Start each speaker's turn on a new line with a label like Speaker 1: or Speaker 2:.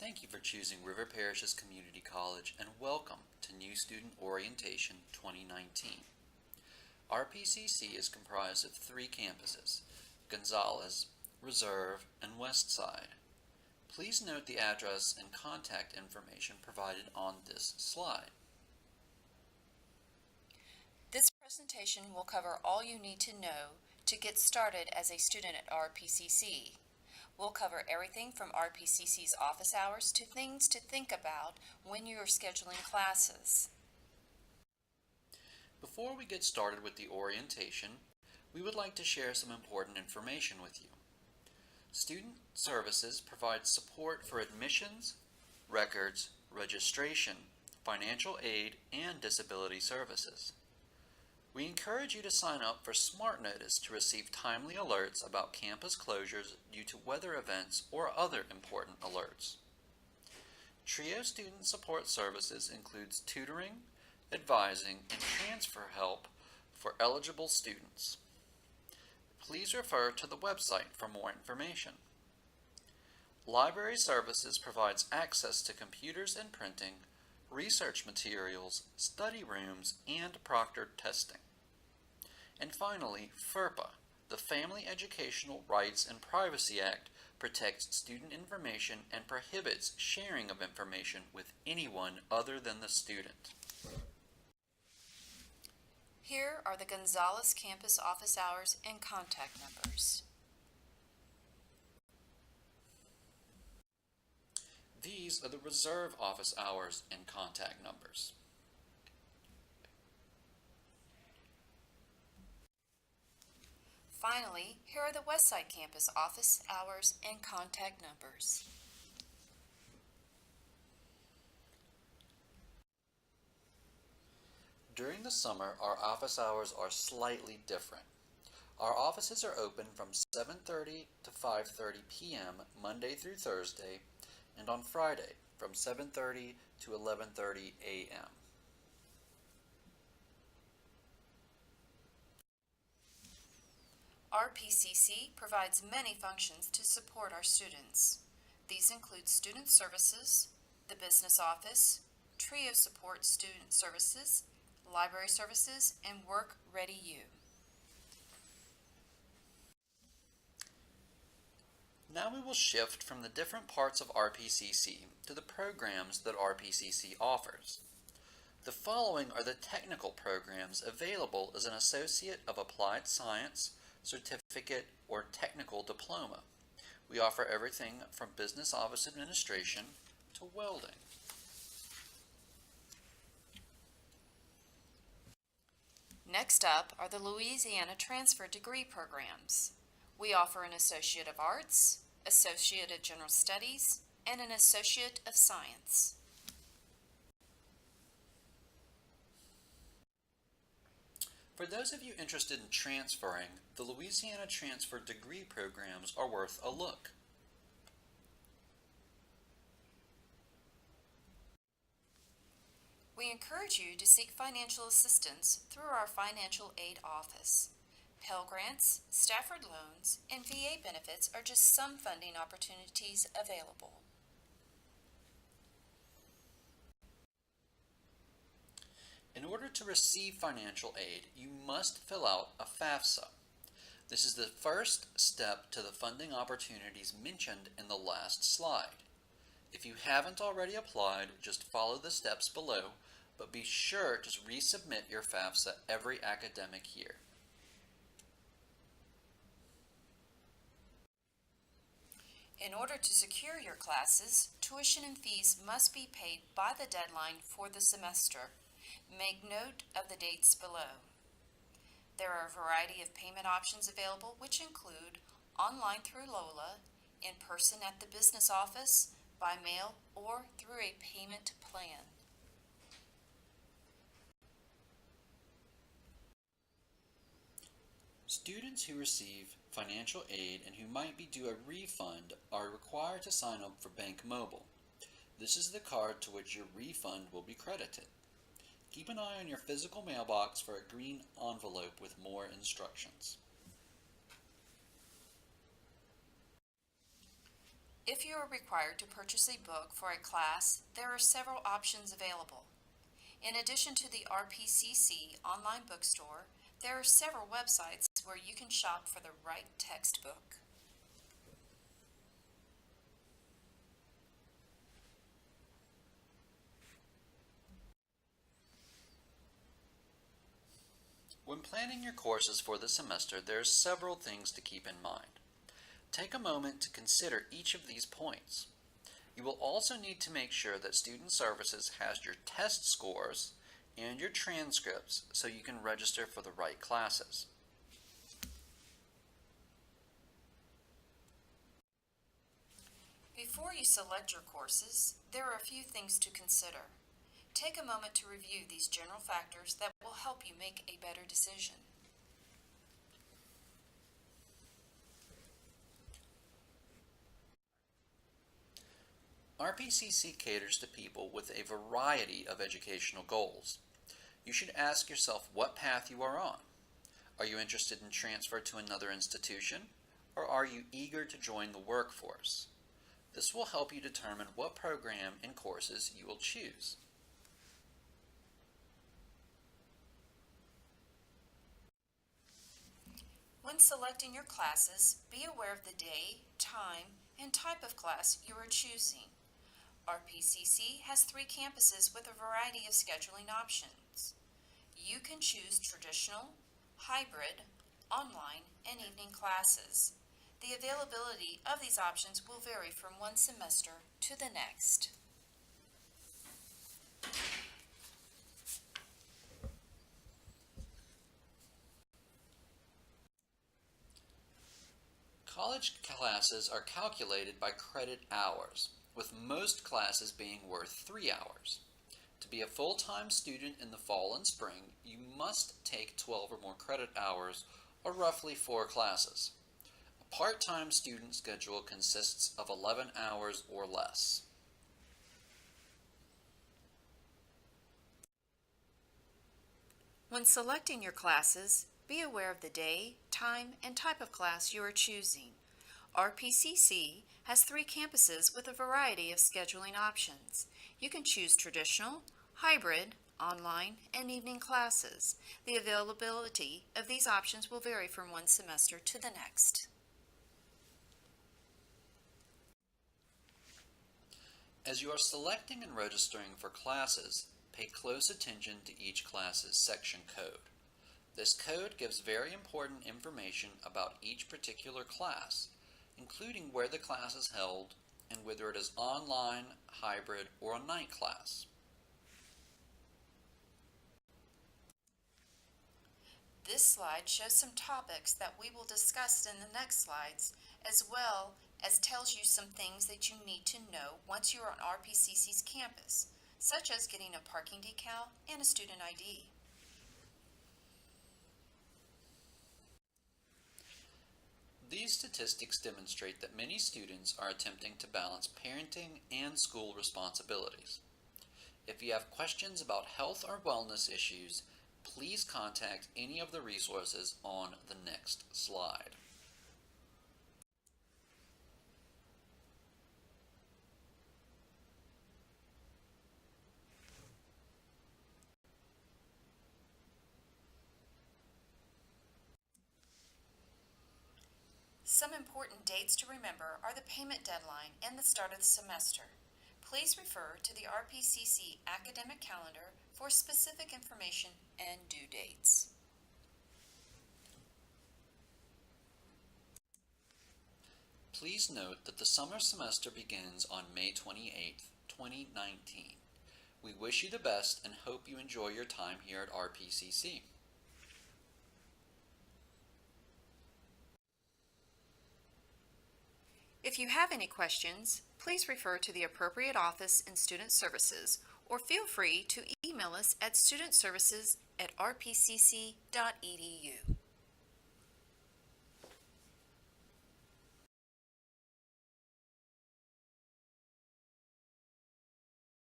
Speaker 1: Thank you for choosing River Parishes Community College and welcome to New Student Orientation 2019. RPCC is comprised of 3 campuses: Gonzales, Reserve, and Westside. Please note the address and contact information provided on this slide.
Speaker 2: This presentation will cover all you need to know to get started as a student at RPCC. We'll cover everything from RPCC's office hours to things to think about when you are scheduling classes.
Speaker 1: Before we get started with the orientation, we would like to share some important information with you. Student Services provides support for admissions, records, registration, financial aid, and disability services. We encourage you to sign up for Smart Notice to receive timely alerts about campus closures due to weather events or other important alerts. TRIO Student Support Services includes tutoring, advising, and transfer help for eligible students. Please refer to the website for more information. Library Services provides access to computers and printing, research materials, study rooms, and proctored testing. And finally, FERPA, the Family Educational Rights and Privacy Act, protects student information and prohibits sharing of information with anyone other than the student.
Speaker 2: Here are the Gonzales campus office hours and contact numbers.
Speaker 1: These are the Reserve office hours and contact numbers.
Speaker 2: Finally, here are the Westside campus office hours and contact numbers.
Speaker 1: During the summer, our office hours are slightly different. Our offices are open from 7:30 to 5:30 p.m. Monday through Thursday, and on Friday from 7:30 to 11:30 a.m.
Speaker 2: RPCC provides many functions to support our students. These include Student Services, the Business Office, TRIO Support Student Services, Library Services, and Work Ready U.
Speaker 1: Now we will shift from the different parts of RPCC to the programs that RPCC offers. The following are the technical programs available as an Associate of Applied Science, Certificate, or Technical Diploma. We offer everything from Business Office Administration to welding.
Speaker 2: Next up are the Louisiana Transfer Degree Programs. We offer an Associate of Arts, Associate of General Studies, and an Associate of Science.
Speaker 1: For those of you interested in transferring, the Louisiana Transfer Degree Programs are worth a look.
Speaker 2: We encourage you to seek financial assistance through our Financial Aid Office. Pell Grants, Stafford Loans, and VA benefits are just some funding opportunities available.
Speaker 1: In order to receive financial aid, you must fill out a FAFSA. This is the first step to the funding opportunities mentioned in the last slide. If you haven't already applied, just follow the steps below, but be sure to resubmit your FAFSA every academic year.
Speaker 2: In order to secure your classes, tuition and fees must be paid by the deadline for the semester. Make note of the dates below. There are a variety of payment options available, which include online through Lola, in person at the business office, by mail, or through a payment plan.
Speaker 1: Students who receive financial aid and who might be due a refund are required to sign up for Bank Mobile. This is the card to which your refund will be credited. Keep an eye on your physical mailbox for a green envelope with more instructions.
Speaker 2: If you are required to purchase a book for a class, there are several options available. In addition to the RPCC online bookstore, there are several websites where you can shop for the right textbook.
Speaker 1: When planning your courses for the semester, there are several things to keep in mind. Take a moment to consider each of these points. You will also need to make sure that Student Services has your test scores and your transcripts so you can register for the right classes.
Speaker 2: Before you select your courses, there are a few things to consider. Take a moment to review these general factors that will help you make a better decision.
Speaker 1: RPCC caters to people with a variety of educational goals. You should ask yourself what path you are on. Are you interested in transfer to another institution, or are you eager to join the workforce? This will help you determine what program and courses you will choose.
Speaker 2: When selecting your classes, be aware of the day, time, and type of class you are choosing. RPCC has 3 campuses with a variety of scheduling options. You can choose traditional, hybrid, online, and evening classes. The availability of these options will vary from one semester to the next.
Speaker 1: College classes are calculated by credit hours, with most classes being worth 3 hours. To be a full-time student in the fall and spring, you must take 12 or more credit hours, or roughly 4 classes. A part-time student schedule consists of 11 hours or less.
Speaker 2: When selecting your classes, be aware of the day, time, and type of class you are choosing. RPCC has 3 campuses with a variety of scheduling options. You can choose traditional, hybrid, online, and evening classes. The availability of these options will vary from one semester to the next.
Speaker 1: As you are selecting and registering for classes, pay close attention to each class's section code. This code gives very important information about each particular class, including where the class is held and whether it is online, hybrid, or a night class.
Speaker 2: This slide shows some topics that we will discuss in the next slides, as well as tells you some things that you need to know once you are on RPCC's campus, such as getting a parking decal and a student ID.
Speaker 1: These statistics demonstrate that many students are attempting to balance parenting and school responsibilities. If you have questions about health or wellness issues, please contact any of the resources on the next slide.
Speaker 2: Some important dates to remember are the payment deadline and the start of the semester. Please refer to the RPCC academic calendar for specific information and due dates.
Speaker 1: Please note that the summer semester begins on May 28, 2019. We wish you the best and hope you enjoy your time here at RPCC.
Speaker 2: If you have any questions, please refer to the appropriate office in Student Services or feel free to email us at studentservices@rpcc.edu.